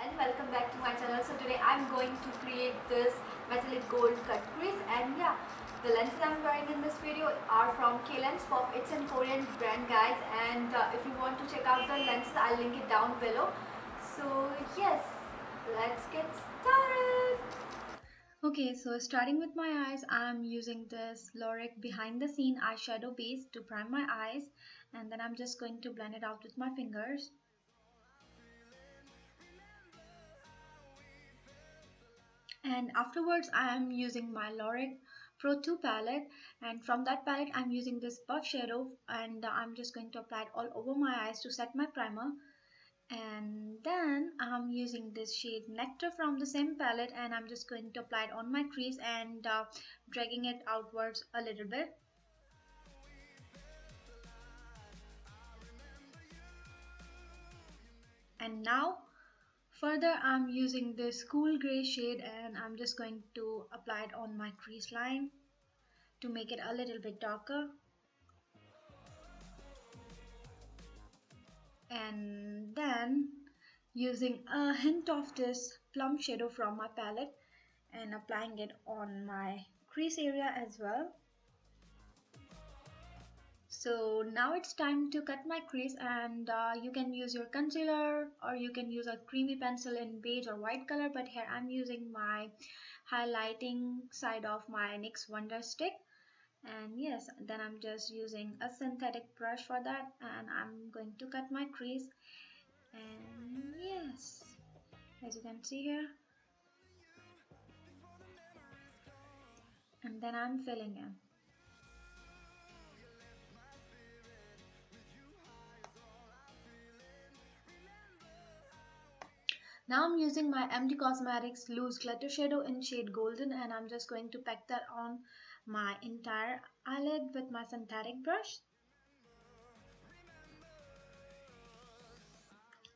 and welcome back to my channel. So today I'm going to create this metallic gold cut crease, and yeah, the lenses I'm wearing in this video are from Klenspop. It's a Korean brand, guys, and if you want to check out the lenses, I'll link it down below. So yes, let's get started. Okay, so starting with my eyes, I'm using this Lorac behind the scene eyeshadow base to prime my eyes, and then I'm just going to blend it out with my fingers. And afterwards I am using my Lorac Pro 2 palette, and from that palette I'm using this buff shadow, and I'm just going to apply it all over my eyes to set my primer. And then I'm using this shade Nectar from the same palette, and I'm just going to apply it on my crease and dragging it outwards a little bit. And now further I'm using this cool gray shade, and I'm just going to apply it on my crease line to make it a little bit darker. And then using a hint of this plum shadow from my palette and applying it on my crease area as well. So now it's time to cut my crease, and you can use your concealer or you can use a creamy pencil in beige or white color, but here I'm using my highlighting side of my NYX Wonder Stick. And yes, then I'm just using a synthetic brush for that, and I'm going to cut my crease. And yes, as you can see here, and then I'm filling in. Now I'm using my MD Cosmetics loose glitter shadow in shade golden, and I'm just going to pack that on my entire eyelid with my synthetic brush.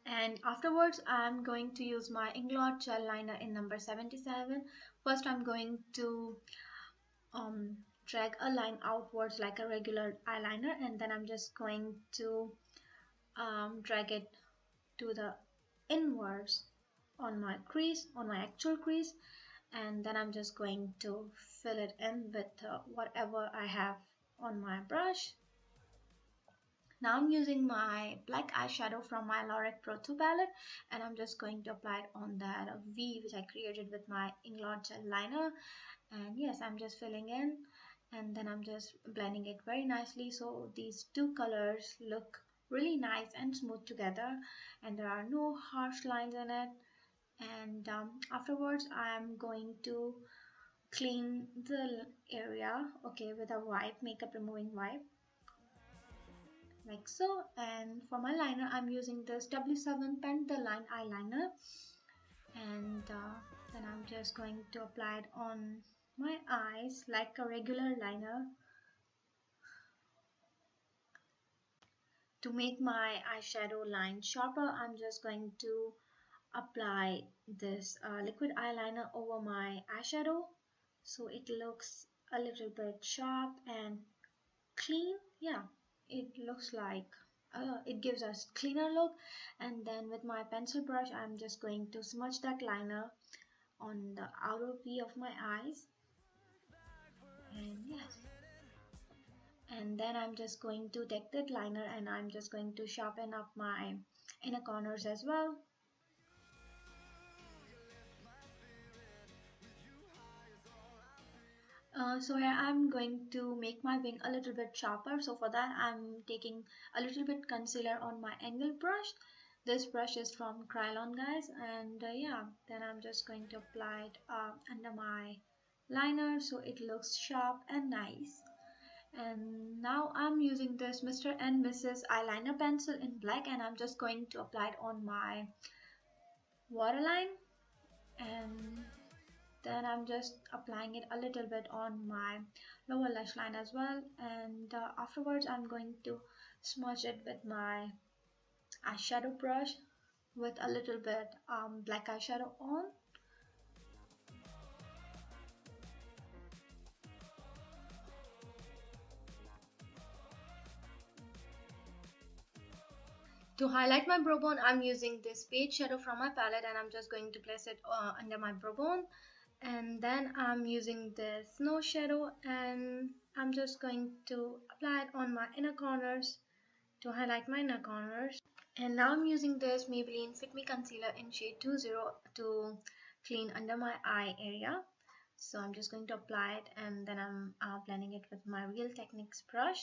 And afterwards I'm going to use my Inglot gel liner in number 77. First I'm going to drag a line outwards like a regular eyeliner, and then I'm just going to drag it to the inwards on my crease, on my actual crease, and then I'm just going to fill it in with whatever I have on my brush. Now I'm using my black eyeshadow from my Lorac Pro 2 palette, and I'm just going to apply it on that V which I created with my Inglot gel liner. And yes, I'm just filling in, and then I'm just blending it very nicely so these two colors look really nice and smooth together, and there are no harsh lines in it. And afterwards I'm going to clean the area, okay, with a wipe, makeup removing wipe, like so. And for my liner I'm using this W7 Pen the Line eyeliner, and then I'm just going to apply it on my eyes like a regular liner. To make my eyeshadow line sharper, I'm just going to apply this liquid eyeliner over my eyeshadow so it looks a little bit sharp and clean. Yeah, it looks like it gives us cleaner look. And then with my pencil brush I'm just going to smudge that liner on the outer V of my eyes. And yes, and then I'm just going to take that liner and I'm just going to sharpen up my inner corners as well. So here I'm going to make my wing a little bit sharper. So for that I'm taking a little bit concealer on my angle brush. This brush is from Krylon, guys, and yeah, then I'm just going to apply it under my liner so it looks sharp and nice. And now I'm using this Mr&Mrs eyeliner pencil in black, and I'm just going to apply it on my waterline, and then I'm just applying it a little bit on my lower lash line as well. And afterwards I'm going to smudge it with my eyeshadow brush with a little bit black eyeshadow on. To highlight my brow bone, I'm using this beige shadow from my palette, and I'm just going to place it under my brow bone. And then I'm using this snow shadow, and I'm just going to apply it on my inner corners to highlight my inner corners. And now I'm using this Maybelline Fit Me Concealer in shade 20 to clean under my eye area. So I'm just going to apply it, and then I'm blending it with my Real Techniques brush.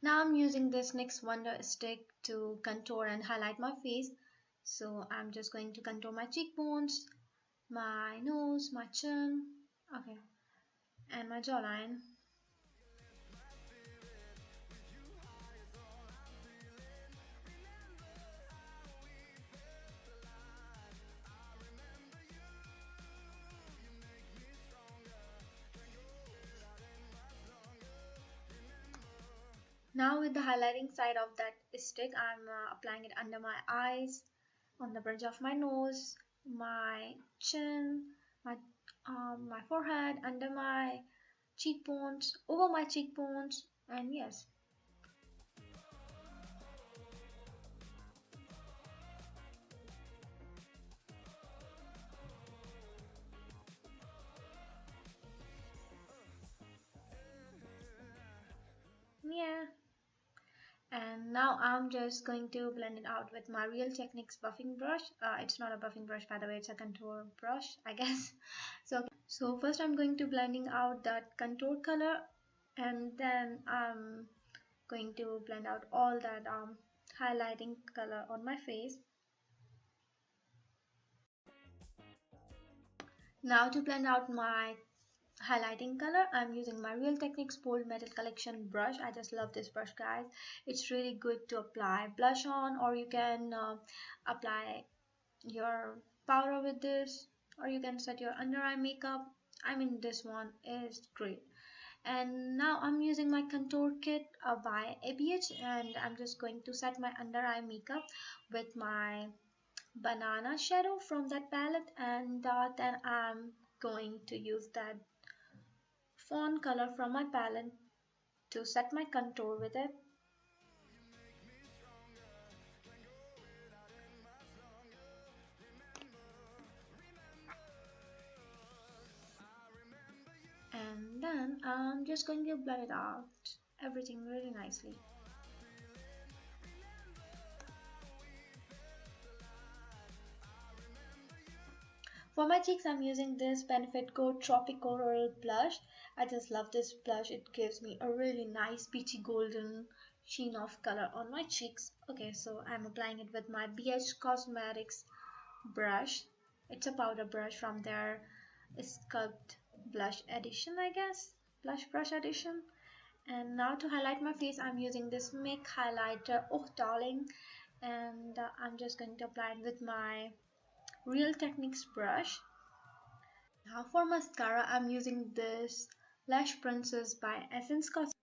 Now I'm using this NYX Wonder Stick to contour and highlight my face. So I'm just going to contour my cheekbones, my nose, my chin, okay, and my jawline. Now with the highlighting side of that stick, I'm applying it under my eyes, on the bridge of my nose, my chin, my forehead, under my cheekbones, over my cheekbones, and yes. Yeah. And now I'm just going to blend it out with my Real Techniques buffing brush. It's not a buffing brush, by the way, it's a contour brush, I guess. So first I'm going to blending out that contour color, and then I'm going to blend out all that highlighting color on my face. Now to blend out my highlighting color, I'm using my Real Techniques Bold Metal Collection brush. I just love this brush, guys. It's really good to apply blush on, or you can apply your powder with this, or you can set your under eye makeup. I mean, this one is great. And now I'm using my contour kit by ABH, and I'm just going to set my under eye makeup with my banana shadow from that palette, and then I'm going to use that fawn color from my palette to set my contour with it. And then I'm just going to blend it out, everything really nicely. For my cheeks, I'm using this Benefit Co Tropi Coral blush. I just love this blush. It gives me a really nice peachy golden sheen of color on my cheeks. Okay, so I'm applying it with my BH Cosmetics brush. It's a powder brush from their Sculpt Blush Edition, I guess. Blush Brush Edition. And now to highlight my face, I'm using this M.A.C highlighter, oh darling. And I'm just going to apply it with my Real Techniques brush. Now for mascara, I'm using this Lash Princess by Essence Cosmetics.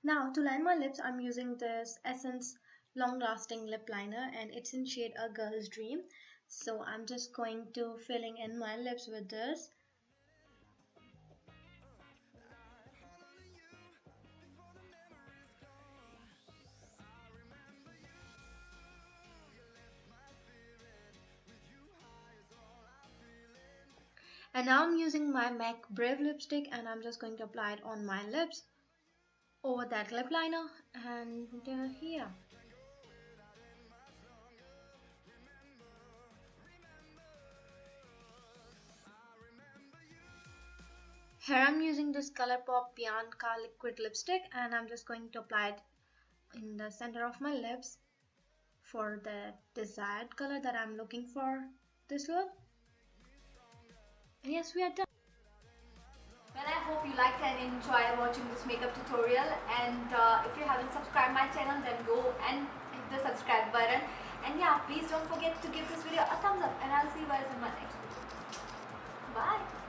Now to line my lips, I'm using this Essence Long Lasting Lip Liner, and it's in shade A Girl's Dream. So I'm just going to filling in my lips with this. And now I'm using my MAC Brave lipstick, and I'm just going to apply it on my lips over that lip liner, and here. Here I'm using this Colourpop Bianca liquid lipstick, and I'm just going to apply it in the center of my lips for the desired color that I'm looking for this look. And yes, we are done. Well, I hope you liked and enjoy watching this makeup tutorial, and if you haven't subscribed my channel, then go and hit the subscribe button, and yeah, please don't forget to give this video a thumbs up, and I'll see you guys in my next video. Bye.